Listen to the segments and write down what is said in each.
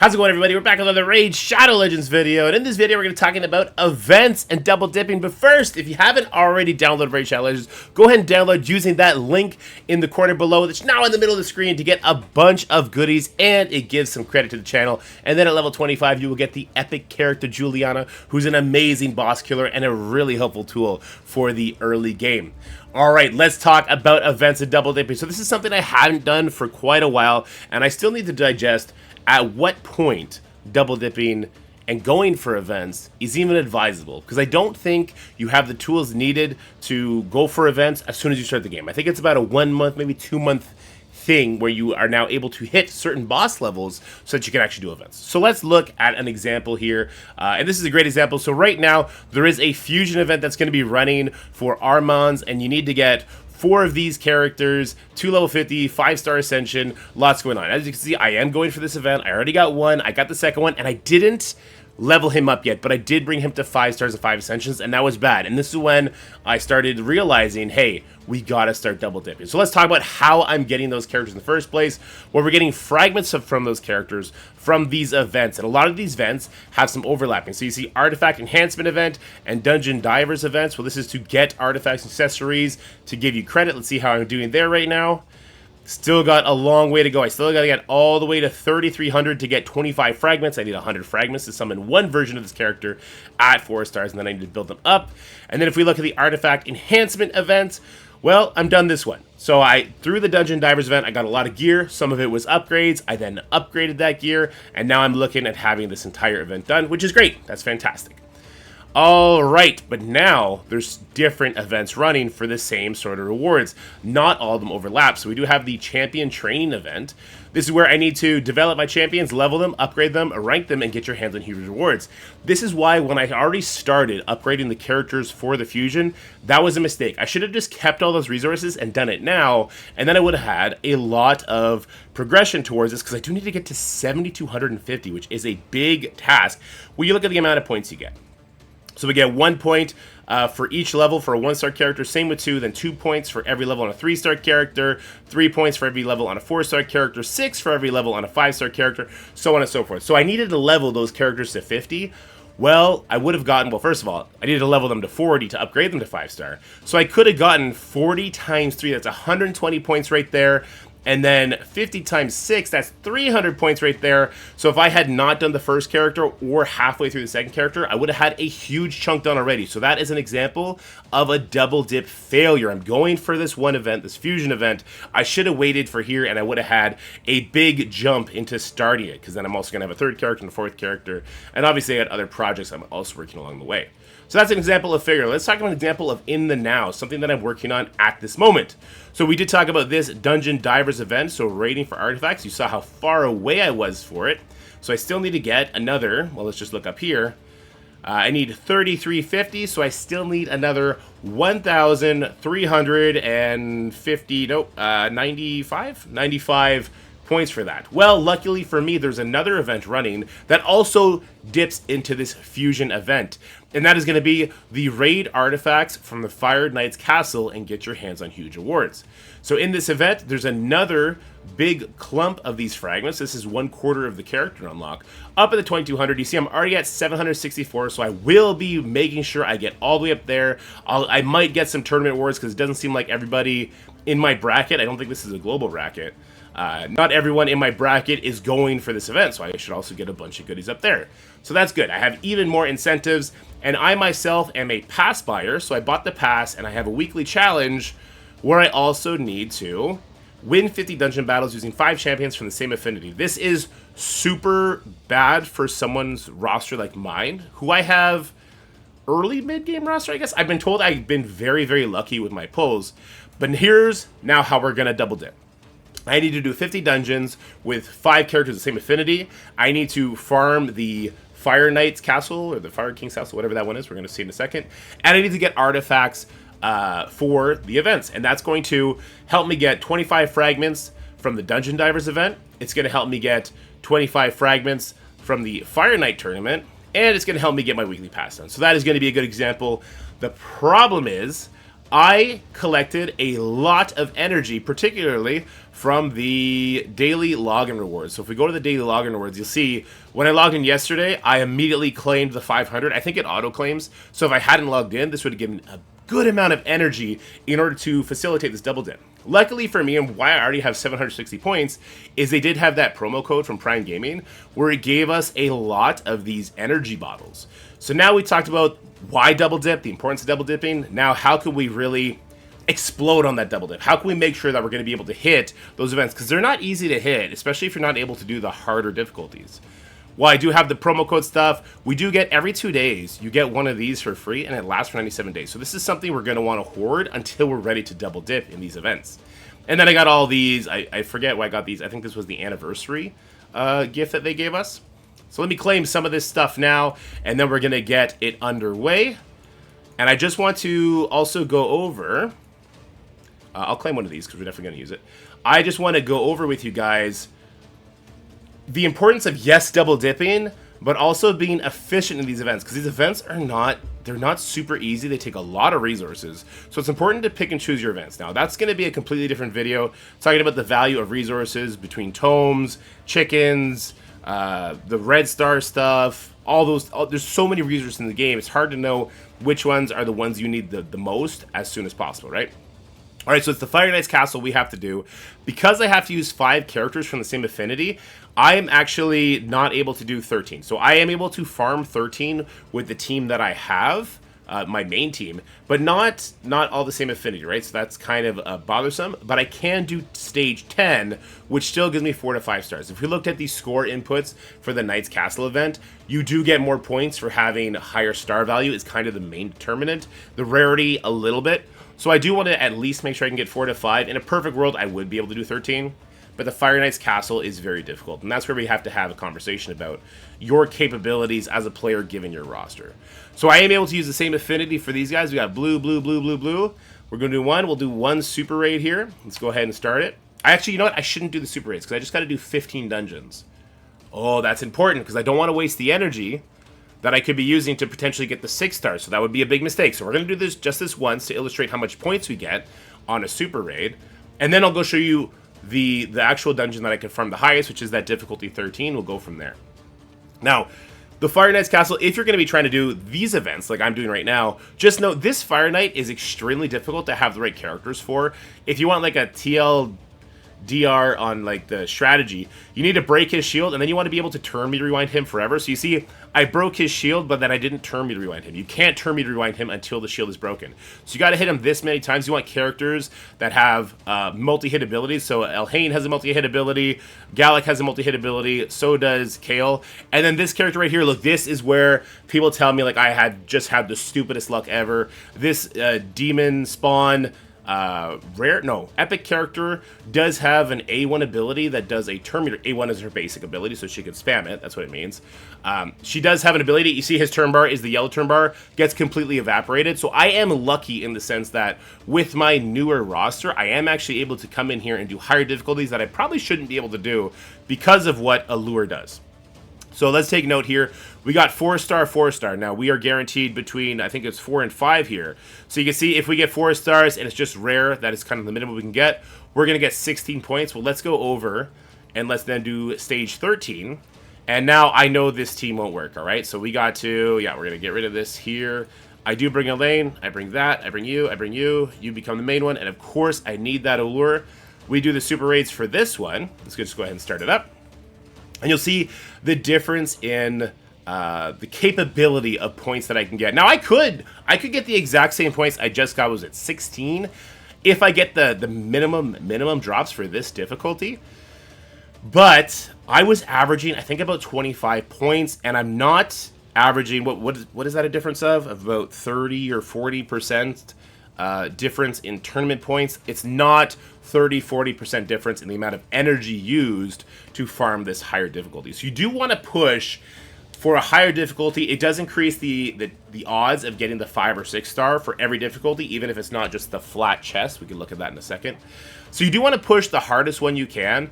How's it going, everybody? We're back with another Raid Shadow Legends video, and in this video we're going to be talking about events and double dipping. But first, if you haven't already downloaded Raid Shadow Legends, go ahead and download using that link in the corner below that's now in the middle of the screen to get a bunch of goodies, and it gives some credit to the channel. And then at level 25 you will get the epic character Juliana, who's an amazing boss killer and a really helpful tool for the early game. Alright, let's talk about events and double dipping. So this is something I haven't done for quite a while, and I still need to digest at what point double dipping and going for events is even advisable, because I don't think you have the tools needed to go for events as soon as you start the game. I think it's about a 1 month, maybe 2 month thing where you are now able to hit certain boss levels so that you can actually do events. So let's look at an example here, and this is a great example. So right now there is a fusion event that's going to be running for Armands, and you need to get 4 of these characters, 2 level 50, 5-star ascension, lots going on. As you can see, I am going for this event. I already got one, I got the second one, and I didn't level him up yet, but I did bring him to 5 stars and 5 ascensions, and that was bad. And this is when I started realizing, hey, we gotta start double dipping. So let's talk about how I'm getting those characters in the first place. Well, we're getting fragments from those characters from these events, and a lot of these events have some overlapping. So you see artifact enhancement event and dungeon divers events. Well, this is to get artifacts and accessories to give you credit. Let's see how I'm doing there right now. Still got a long way to go. I still got to get all the way to 3,300 to get 25 fragments. I need 100 fragments to summon one version of this character at 4 stars, and then I need to build them up. And then if we look at the artifact enhancement events, well, I'm done this one. So through the Dungeon Divers event, I got a lot of gear. Some of it was upgrades. I then upgraded that gear, and now I'm looking at having this entire event done, which is great. That's fantastic. Alright, but now there's different events running for the same sort of rewards. Not all of them overlap, so we do have the champion training event. This is where I need to develop my champions, level them, upgrade them, rank them, and get your hands on huge rewards. This is why when I already started upgrading the characters for the fusion, that was a mistake. I should have just kept all those resources and done it now, and then I would have had a lot of progression towards this, because I do need to get to 7,250, which is a big task when you look at the amount of points you get. So we get 1 point for each level for a 1-star character, same with 2, then 2 points for every level on a 3-star character, 3 points for every level on a 4-star character, 6 for every level on a 5-star character, so on and so forth. So I needed to level those characters to 50. Well, I would have gotten, well, first of all, I needed to level them to 40 to upgrade them to 5-star. So I could have gotten 40 times 3, that's 120 points right there. And then 50 times 6, that's 300 points right there. So if I had not done the first character or halfway through the second character, I would have had a huge chunk done already. So that is an example of a double dip failure. I'm going for this one event, this fusion event. I should have waited for here, and I would have had a big jump into starting it, because then I'm also going to have a 3rd character and a 4th character. And obviously I got other projects I'm also working along the way. So that's an example of failure. Let's talk about an example of in the now, something that I'm working on at this moment. So we did talk about this Dungeon Divers event, so raiding for artifacts. You saw how far away I was for it. So I still need to get another, well, let's just look up here. I need 3,350, so I still need another 1,350, nope, 95 points for that. Well, luckily for me, there's another event running that also dips into this fusion event, and that is going to be the raid artifacts from the Fire Knight's Castle and get your hands on huge awards. So in this event, there's another big clump of these fragments. This is 1/4 of the character unlock. Up at the 2,200, you see I'm already at 764, so I will be making sure I get all the way up there. I might get some tournament awards, because it doesn't seem like everybody in my bracket, I don't think this is a global bracket, not everyone in my bracket is going for this event, so I should also get a bunch of goodies up there. So that's good. I have even more incentives, and I myself am a pass buyer, so I bought the pass, and I have a weekly challenge where I also need to win 50 dungeon battles using 5 champions from the same affinity. This is super bad for someone's roster like mine, who I have early mid-game roster, I guess. I've been told I've been very, very lucky with my pulls, but here's now how we're going to double dip. I need to do 50 dungeons with 5 characters of the same affinity. I need to farm the Fire Knight's Castle, or the Fire King's Castle, whatever that one is. We're going to see in a second. And I need to get artifacts for the events. And that's going to help me get 25 fragments from the Dungeon Divers event. It's going to help me get 25 fragments from the Fire Knight tournament. And it's going to help me get my weekly pass done. So that is going to be a good example. The problem is, I collected a lot of energy, particularly from the daily login rewards. So if we go to the daily login rewards, you'll see when I logged in yesterday, I immediately claimed the 500. I think it auto claims. So if I hadn't logged in, this would have given a good amount of energy in order to facilitate this double dip. Luckily for me, and why I already have 760 points, is they did have that promo code from Prime Gaming where it gave us a lot of these energy bottles. So now we talked about why double dip, the importance of double dipping. Now, how can we really explode on that double dip? How can we make sure that we're going to be able to hit those events? Because they're not easy to hit, especially if you're not able to do the harder difficulties. While I do have the promo code stuff, we do get every 2 days, you get one of these for free, and it lasts for 97 days. So this is something we're going to want to hoard until we're ready to double dip in these events. And then I got all these. I forget why I got these. I think this was the anniversary gift that they gave us. So let me claim some of this stuff now, and then we're going to get it underway. And I just want to also go over... I'll claim one of these because we're definitely going to use it. I just want to go over with you guys the importance of, yes, double dipping, but also being efficient in these events, because these events are they're not super easy. They take a lot of resources. So it's important to pick and choose your events. Now, that's going to be a completely different video talking about the value of resources between tomes, chickens, the red star stuff, all those. There's so many resources in the game. It's hard to know which ones are the ones you need the most as soon as possible, right? All right, so it's the Fire Knight's Castle we have to do. Because I have to use 5 characters from the same affinity, I am actually not able to do 13. So I am able to farm 13 with the team that I have, my main team, but not all the same affinity, right? So that's kind of bothersome, but I can do stage 10, which still gives me 4 to 5 stars. If we looked at the score inputs for the Knight's Castle event, you do get more points for having higher star value is kind of the main determinant. The rarity, a little bit. So I do want to at least make sure I can get 4 to 5. In a perfect world, I would be able to do 13. But the Fire Knight's Castle is very difficult. And that's where we have to have a conversation about your capabilities as a player given your roster. So I am able to use the same affinity for these guys. We got blue, blue, blue, blue, blue. We're going to do one. We'll do one super raid here. Let's go ahead and start it. Actually, you know what? I shouldn't do the super raids because I just got to do 15 dungeons. Oh, that's important because I don't want to waste the energy that I could be using to potentially get the 6 stars. So that would be a big mistake. So we're going to do this just this once to illustrate how much points we get on a super raid. And then I'll go show you the actual dungeon that I can farm the highest, which is that difficulty 13. We'll go from there. Now, the Fire Knight's Castle, if you're going to be trying to do these events like I'm doing right now, just know this Fire Knight is extremely difficult to have the right characters for. If you want like a TL DR on like the strategy, you need to break his shield, and then you want to be able to turn meter rewind him forever. So you see, I broke his shield, but then I didn't turn meter rewind him. You can't turn meter rewind him until the shield is broken. So you got to hit him this many times. You want characters that have multi-hit abilities. So Elhain has a multi-hit ability, Gallic has a multi-hit ability, so does Kale. And then this character right here, look, this is where people tell me like I had just had the stupidest luck ever. This demon spawn epic character does have an A1 ability that does a turn meter. A1 is her basic ability, so she can spam it. That's what it means. She does have an ability. You see his turn bar is the yellow turn bar, gets completely evaporated. So I am lucky in the sense that with my newer roster, I am actually able to come in here and do higher difficulties that I probably shouldn't be able to do because of what Allure does. So let's take note here. We got 4-star, 4-star. Now, we are guaranteed between, I think it's 4 and 5 here. So you can see if we get 4 stars and it's just rare, that is kind of the minimum we can get, we're going to get 16 points. Well, let's go over and let's then do stage 13. And now I know this team won't work, all right? So we got to, we're going to get rid of this here. I do bring Elaine. I bring that. I bring you. I bring you. You become the main one. And, of course, I need that Allure. We do the super raids for this one. Let's just go ahead and start it up. And you'll see the difference in the capability of points that I can get. Now, I could get the exact same points I just got, was at 16, if I get the minimum drops for this difficulty. But I was averaging, I think, about 25 points, and I'm not averaging, what is that a difference of? About 30 or 40% difference in tournament points. It's not 30-40% difference in the amount of energy used to farm this higher difficulty. So you do want to push for a higher difficulty. It does increase the odds of getting the 5 or 6 star for every difficulty, even if it's not just the flat chest. We can look at that in a second. So you do want to push the hardest one you can.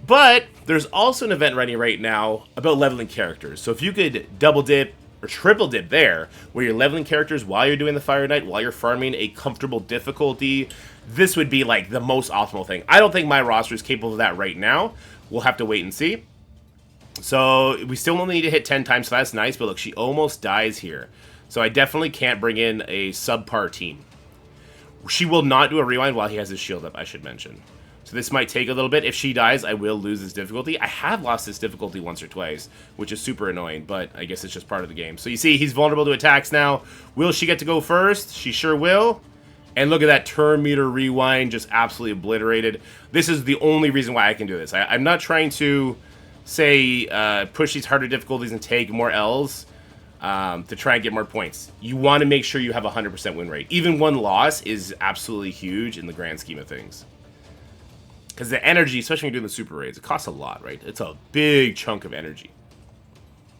But there's also an event running right now about leveling characters. So if you could double dip or triple dip there, where you're leveling characters while you're doing the Fire Knight, while you're farming a comfortable difficulty. This would be like the most optimal thing. I don't think my roster is capable of that right now. We'll have to wait and see. So we still only need to hit 10 times, so that's nice, but look, she almost dies here. So I definitely can't bring in a subpar team. She will not do a rewind while he has his shield up, I should mention. So this might take a little bit. If she dies, I will lose this difficulty. I have lost this difficulty once or twice, which is super annoying, but I guess it's just part of the game. So you see, he's vulnerable to attacks now. Will she get to go first? She sure will. And look at that turn meter rewind, just absolutely obliterated. This is the only reason why I can do this. I'm not trying to, say, push these harder difficulties and take more L's to try and get more points. You want to make sure you have a 100% win rate. Even one loss is absolutely huge in the grand scheme of things. Because the energy, especially when you're doing the super raids, it costs a lot, right? It's a big chunk of energy.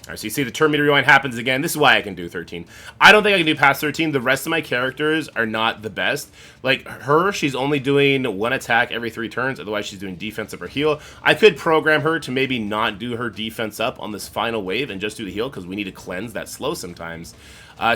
Alright, so you see the turn meter rewind happens again. This is why I can do 13. I don't think I can do past 13. The rest of my characters are not the best. Like her, she's only doing one attack every 3 turns. Otherwise, she's doing defense up or heal. I could program her to maybe not do her defense up on this final wave and just do the heal because we need to cleanse that slow sometimes.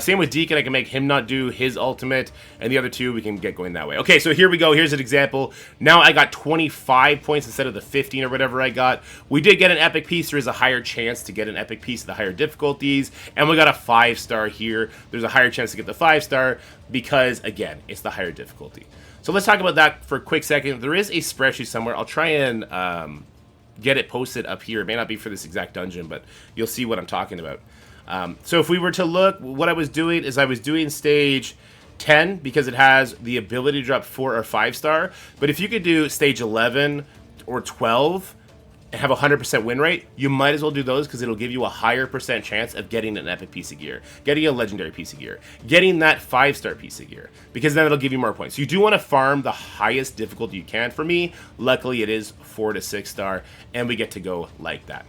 Same with Deacon, I can make him not do his ultimate, and the other 2, we can get going that way. Okay, so here we go. Here's an example. Now I got 25 points instead of the 15 or whatever I got. We did get an epic piece. There is a higher chance to get an epic piece at the higher difficulties, and we got a 5-star here. There's a higher chance to get the 5-star because, again, it's the higher difficulty. So let's talk about that for a quick second. There is a spreadsheet somewhere. I'll try and get it posted up here. It may not be for this exact dungeon, but you'll see what I'm talking about. So if we were to look, what I was doing is I was doing stage 10 because it has the ability to drop 4 or 5-star. But if you could do stage 11 or 12 and have a 100% win rate, you might as well do those because it'll give you a higher percent chance of getting an epic piece of gear, getting a legendary piece of gear, getting that 5-star piece of gear, because then it'll give you more points. You do want to farm the highest difficulty you can. For me, luckily it is 4 to 6-star, and we get to go like that.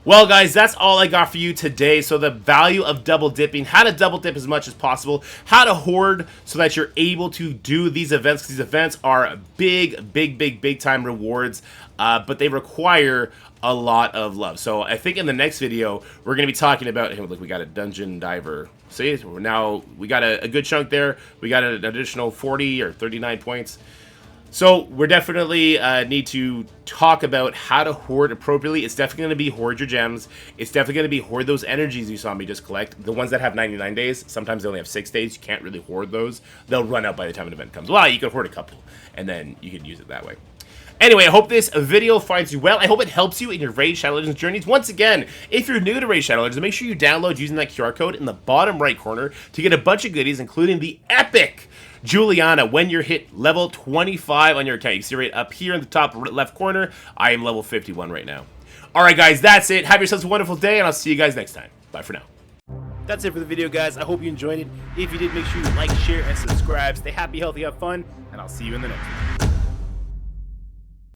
Well, guys, that's all I got for you today. So the value of double dipping, how to double dip as much as possible, how to hoard so that you're able to do these events, because these events are big time rewards, but they require a lot of love. So I think in the next video, we're going to be talking about, hey, look, we got a dungeon diver. See, now we got a good chunk there. We got an additional 40 or 39 points. So we're definitely need to talk about how to hoard appropriately. It's definitely going to be hoard your gems. It's definitely going to be hoard those energies you saw me just collect. The ones that have 99 days, sometimes they only have 6 days. You can't really hoard those. They'll run out by the time an event comes. Well, you can hoard a couple, and then you can use it that way. Anyway, I hope this video finds you well. I hope it helps you in your Raid Shadow Legends journeys. Once again, if you're new to Raid Shadow Legends, make sure you download using that QR code in the bottom right corner to get a bunch of goodies, including the epic Juliana when you're hit level 25 on your account. You see right up here in the top left corner, I am level 51 right now. Alright guys, that's it. Have yourselves a wonderful day, and I'll see you guys next time. Bye for now. That's it for the video, guys. I hope you enjoyed it. If you did, make sure you like, share, and subscribe. Stay happy, healthy, have fun, and I'll see you in the next one.